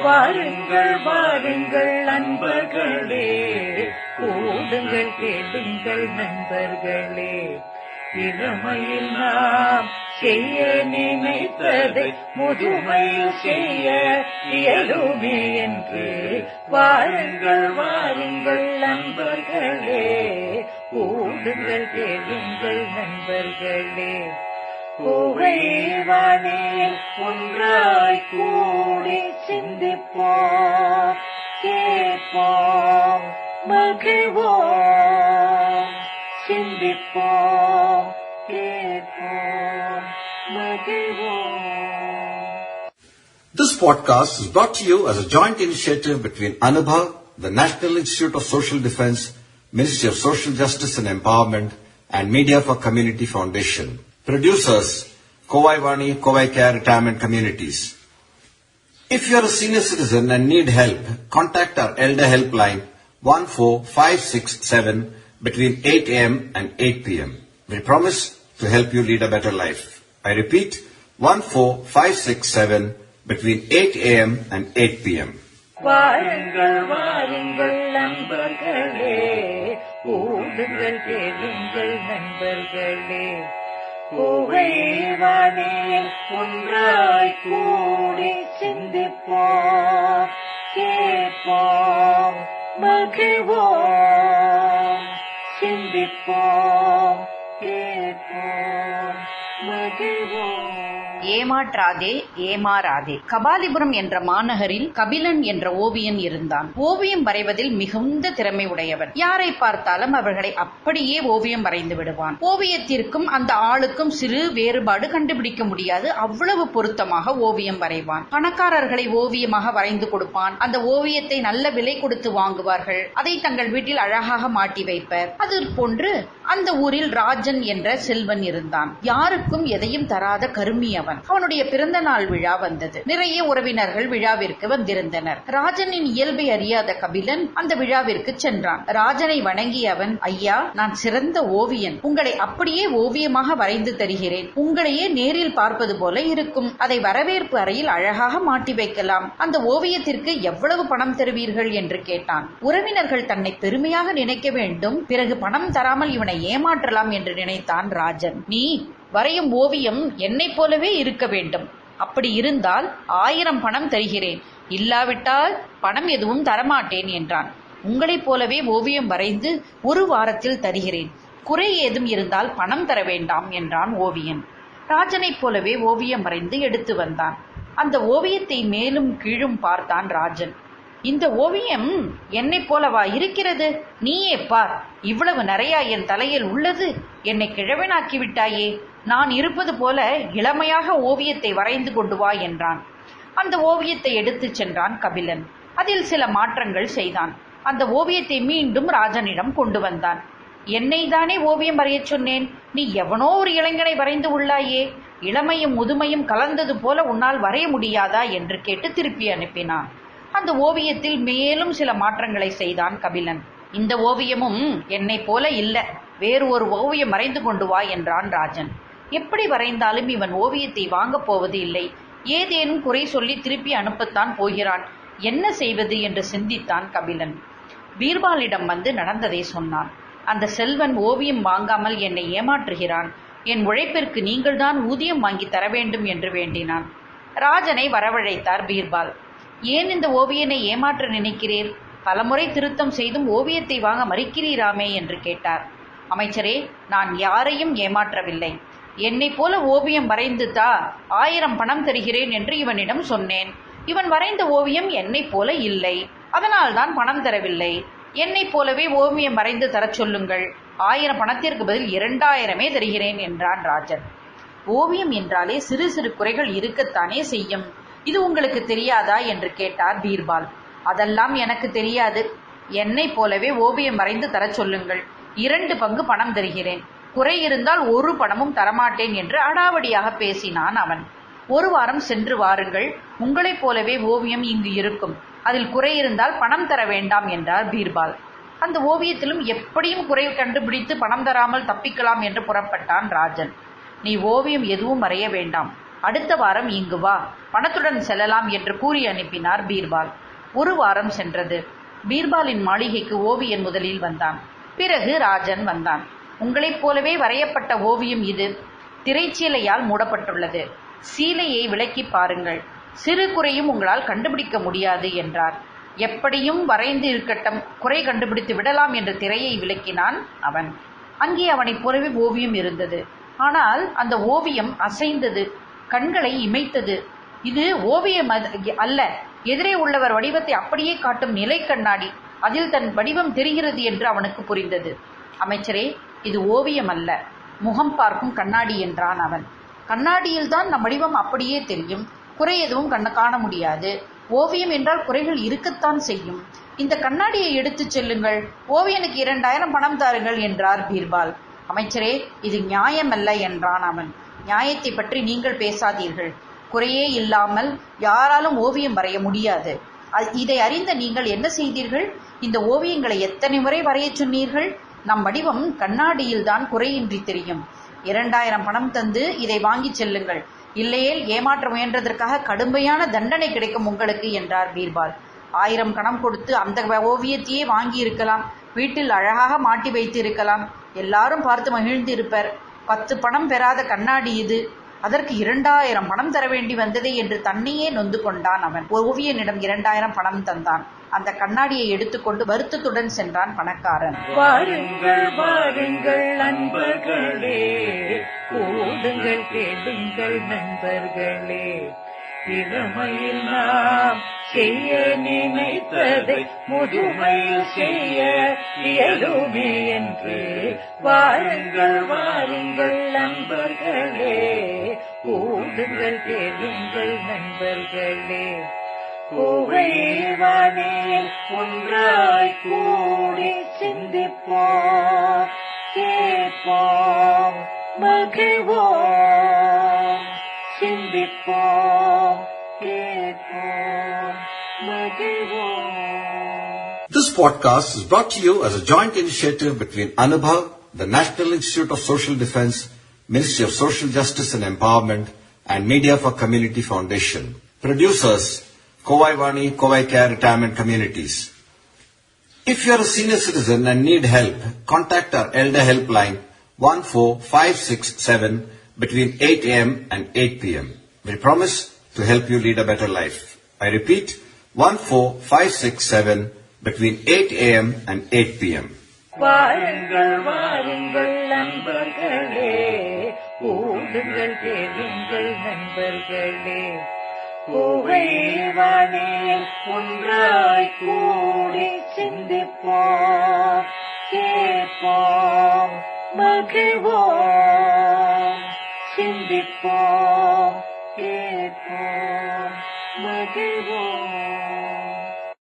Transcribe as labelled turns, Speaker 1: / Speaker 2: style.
Speaker 1: வாருங்கள் வாருங்கள் நண்பர்களே, கூடுங்கள் கேளுங்கள் நண்பர்களே. இளமையில் நாம் செய்ய நினைத்ததை முதுமையில் செய்ய இயலுமே என்று வாருங்கள் வாருங்கள் நண்பர்களே, கூடுங்கள் கேளுங்கள் நண்பர்களே. புகைவானே ஒன்றாய் கூடி சிந்திப்போம், கேட்போம், மகிழ்வோம். சிந்திப்போம், கேட்போம், மகிழ்வோம்.
Speaker 2: This podcast is brought to you as a joint initiative between Anubha, the National Institute of Social Defense, Ministry of Social Justice and Empowerment, and Media for Community Foundation. Producers, Kovai Vani, Kovai Care Retirement Communities. If you are a senior citizen and need help, contact our Elder Helpline 14567 between 8 a.m. and 8 p.m. We promise to help you lead a better life. I repeat, 14567 between 8 a.m. and 8 p.m.
Speaker 1: வாருங்கள் வாருங்கள் நண்பர்களே, கூடுங்கள் கேளுங்கள் நண்பர்களே. புகைவானே ஒன்றாய் கூடி சிந்திப்போம், கேட்போம், மகிழ்வோம். சிந்திப்போம், கேட்போம், மகிழ்வோம்.
Speaker 3: ஏமாற்றாதே ஏமாறாதே. கபாலிபுரம் என்ற மாநகரில் கபிலன் என்ற ஓவியன் இருந்தான். ஓவியம் வரைவதில் மிகுந்த திறமை உடையவன். யாரை பார்த்தாலும் அவர்களை அப்படியே ஓவியம் வரைந்து விடுவான். ஓவியத்திற்கும் அந்த ஆளுக்கும் சிறு வேறுபாடு கண்டுபிடிக்க முடியாது, அவ்வளவு பொருத்தமாக ஓவியம் வரைவான். பணக்காரர்களை ஓவியமாக வரைந்து கொடுப்பான். அந்த ஓவியத்தை நல்ல விலை கொடுத்து வாங்குவார்கள். அதை தங்கள் வீட்டில் அழகாக மாட்டி வைப்பர். அது போன்று அந்த ஊரில் ராஜன் என்ற செல்வன் இருந்தான். யாருக்கும் எதையும் தராத கருமி அவன். அவனுடைய பிறந்த நாள் விழா வந்தது. நிறைய உறவினர்கள் விழாவிற்கு வந்திருந்தனர். ராஜனின் இயல்பை அறியாத கபிலன் அந்த விழாவிற்கு சென்றான். ராஜனை வணங்கிய அவன், ஐயா, நான் சிறந்த ஓவியன். உங்களை அப்படியே ஓவியமாக வரைந்து தருகிறேன். உங்களையே நேரில் பார்ப்பது போல இருக்கும். அதை வரவேற்பு அறையில் அழகாக மாட்டி வைக்கலாம். அந்த ஓவியத்திற்கு எவ்வளவு பணம் தருவீர்கள் என்று கேட்டான். உறவினர்கள் தன்னை பெருமையாக நினைக்க வேண்டும், பிறகு பணம் தராமல் இவனை ஏமாற்றலாம் என்று நினைத்தான் ராஜன். நீ வரையும் ஓவியம் என்னைப் போலவே இருக்க வேண்டும். அப்படி இருந்தால் 1000 பணம் தருகிறேன், இல்லாவிட்டால் பணம் எதுவும் தரமாட்டேன் என்றான். உங்களைப் போலவே ஓவியம் வரைந்து 1 வாரத்தில் தருகிறேன். குறை ஏதும் இருந்தால் பணம் தர வேண்டாம் என்றான் ஓவியன். ராஜனைப் போலவே ஓவியம் வரைந்து எடுத்து வந்தான். அந்த ஓவியத்தை மேலும் கீழும் பார்த்தான் ராஜன். இந்த ஓவியம் என்னைப் போலவா இருக்கிறது? நீயே பார், இவ்வளவு நிறைய என் தலையில் உள்ளது. என்னை கிழவனாக்கி விட்டாயே. நான் இருப்பது போல இளமையாக ஓவியத்தை வரைந்து கொண்டு வா என்றான். அந்த ஓவியத்தை எடுத்துச் சென்றான் கபிலன். அதில் சில மாற்றங்கள் செய்தான். அந்த ஓவியத்தை மீண்டும் ராஜனிடம் கொண்டு வந்தான். என்னை தானே ஓவியம் வரையச் சொன்னேன், நீ எவனோ ஒரு இளைஞனை வரைந்து உள்ளாயே. இளமையும் முதுமையும் கலந்தது போல உன்னால் வரைய முடியாதா என்று கேட்டு திருப்பி அனுப்பினான். அந்த ஓவியத்தில் மேலும் சில மாற்றங்களை செய்தான் கபிலன். இந்த ஓவியமும் என்னை போல இல்ல, வேறு ஒரு ஓவியம் வரைந்து கொண்டு வா என்றான் ராஜன். எப்படி வரைந்தாலும் இவன் ஓவியத்தை வாங்கப் போவது இல்லை. ஏதேனும் குறை சொல்லி திருப்பி அனுப்பத்தான் போகிறான். என்ன செய்வது என்று சிந்தித்தான் கபிலன். பீர்பாலிடம் வந்து நடந்ததை சொன்னான். அந்த செல்வன் ஓவியம் வாங்காமல் என்னை ஏமாற்றுகிறான். என் உழைப்பிற்கு நீங்கள்தான் ஊதியம் வாங்கி தர வேண்டும் என்று வேண்டினான். ராஜனை வரவழைத்தார் பீர்பால். ஏன் இந்த ஓவியனை ஏமாற்ற நினைக்கிறீர்? பலமுறை திருத்தம் செய்தும் ஓவியத்தை வாங்க மறுக்கிறீராமே என்று கேட்டார். அமைச்சரே, நான் யாரையும் ஏமாற்றவில்லை. என்னை போல ஓவியம் வரைந்து தா, 1000 பணம் தருகிறேன் என்று இவனிடம் சொன்னேன். இவன் வரைந்த ஓவியம் என்னை போல இல்லை, அதனால் தான் பணம் தரவில்லை. என்னை போலவே ஓவியம் வரைந்து தர சொல்லுங்கள். 1000 பணத்திற்கு பதில் 2000 தருகிறேன் என்றான் ராஜன். ஓவியம் என்றாலே சிறு சிறு குறைகள் இருக்கத்தானே செய்யும். இது உங்களுக்கு தெரியாதா என்று கேட்டார் பீர்பால். அதெல்லாம் எனக்கு தெரியாது. என்னை போலவே ஓவியம் வரைந்து தர சொல்லுங்கள். 2 பங்கு பணம் தருகிறேன். குறை இருந்தால் 1 பணமும் தரமாட்டேன் என்று அடாவடியாக பேசினான் அவன். 1 வாரம் சென்று வாருங்கள், உங்களைப் போலவே ஓவியம் இங்கு இருக்கும். அதில் குறை இருந்தால் பணம் தர வேண்டாம் என்றார் பீர்பால். அந்த ஓவியத்திலும் எப்படியும் குறை கண்டுபிடித்து பணம் தராமல் தப்பிக்கலாம் என்று புறப்பட்டான் ராஜன். நீ ஓவியம் எதுவும் வரைய வேண்டாம். அடுத்த வாரம் இங்கு வா, பணத்துடன் செல்லலாம் என்று கூறி அனுப்பினார் பீர்பால். ஒரு வாரம் சென்றது. பீர்பாலின் மாளிகைக்கு ஓவியன் முதலில் வந்தான். பிறகு ராஜன் வந்தான். உங்களைப் போலவே வரையப்பட்ட ஓவியம் இது. திரைச்சீலையால் மூடப்பட்டுள்ளது. சீலையை விலக்கி பாருங்கள். சிறு குறையும் உங்களால் கண்டுபிடிக்க முடியாது என்றார். எப்படியும் வரைந்து இருக்கட்டும், குறை கண்டுபிடித்து விடலாம் என்று திரையை விலக்கினான் அவன். அங்கே அவனைப் போலவே ஓவியம் இருந்தது. ஆனால் அந்த ஓவியம் அசைந்தது, கண்களை இமைத்தது. இது ஓவியம் அல்ல, எதிரே உள்ளவர் வடிவத்தை அப்படியே காட்டும் நிலை கண்ணாடி. அதில் தன் வடிவம் தெரிகிறது என்று அவனுக்கு புரிந்தது. அமைச்சரே, இது ஓவியம் அல்ல, முகம் பார்க்கும் கண்ணாடி என்றான் அவன். கண்ணாடியில்தான் நம் வடிவம் அப்படியே தெரியும், குறை எதுவும் காண முடியாது. ஓவியம் என்றால் குறைகள் இருக்கத்தான் செய்யும். இந்த கண்ணாடியை எடுத்துச் செல்லுங்கள், ஓவியனுக்கு 2000 பணம் தாருங்கள் என்றார் பீர்பால். அமைச்சரே, இது நியாயமல்ல என்றான் அவன். நியாயத்தை பற்றி நீங்கள் பேசாதீர்கள். குறையே இல்லாமல் யாராலும் ஓவியம் வரைய முடியாது. இதை அறிந்த நீங்கள் என்ன செய்தீர்கள்? இந்த ஓவியங்களை எத்தனை முறை வரையச் சொன்னீர்கள்? நம் வடிவம் கண்ணாடியில்தான் குறையின்றி தெரியும். 2000 பணம் தந்து இதை வாங்கிச் செல்லுங்கள், இல்லையேல் ஏமாற்ற முயன்றதற்காக கடுமையான தண்டனை கிடைக்கும் உங்களுக்கு என்றார் பீர்பால். 1000 பணம் கொடுத்து அந்த ஓவியத்தையே வாங்கி இருக்கலாம், வீட்டில் அழகாக மாட்டி வைத்து இருக்கலாம், எல்லாரும் பார்த்து மகிழ்ந்து இருப்பர். 10 பணம் பெறாத கண்ணாடி இது, அதற்கு 2000 பணம் தர வேண்டி வந்ததே என்று தன்னையே நொந்து கொண்டான் அவன். ஓவியனிடம் 2000 பணம் தந்தான். அந்த கண்ணாடியை எடுத்துக்கொண்டு வருத்தத்துடன் சென்றான் பணக்காரன்.
Speaker 1: வாருங்கள் வாருங்கள் நண்பர்களே, கூடுங்கள் கேளுங்கள் நண்பர்களே, இளமையில் நாம் செய்ய நினைத்ததை முதுமையில் செய்ய இயலுமே என்று. வாருங்கள் வாருங்கள் நண்பர்களே, கூடுங்கள் கேளுங்கள் நண்பர்களே, கோவைவானே ஒன்றாய் கூடி சிந்திப்போம், கேட்போம், மகிழ்வோம். சிந்திப்போம், கேட்போம், மகிழ்வோம்.
Speaker 2: This podcast is brought to you as a joint initiative between Anubhav, the National Institute of Social Defense, Ministry of Social Justice and Empowerment, and Media for Community Foundation. Producers, Kovai Vani, Kovai Care Retirement Communities. If you are a senior citizen and need help, contact our Elder Helpline 14567 between 8 a.m. and 8 p.m. We promise to help you lead a better life. I repeat, 14567 between 8 a.m. and 8 p.m.
Speaker 1: வாருங்கள் வாருங்கள் நண்பர்களே, கூடுங்கள் கேளுங்கள் நண்பர்களே, கோவைவானே ஒன்றாய் கூடி சிந்திப்போம், கேட்போம், மகிழ்வோம். சிந்திப்போம், கேட்போம், மகிழ்வோம்.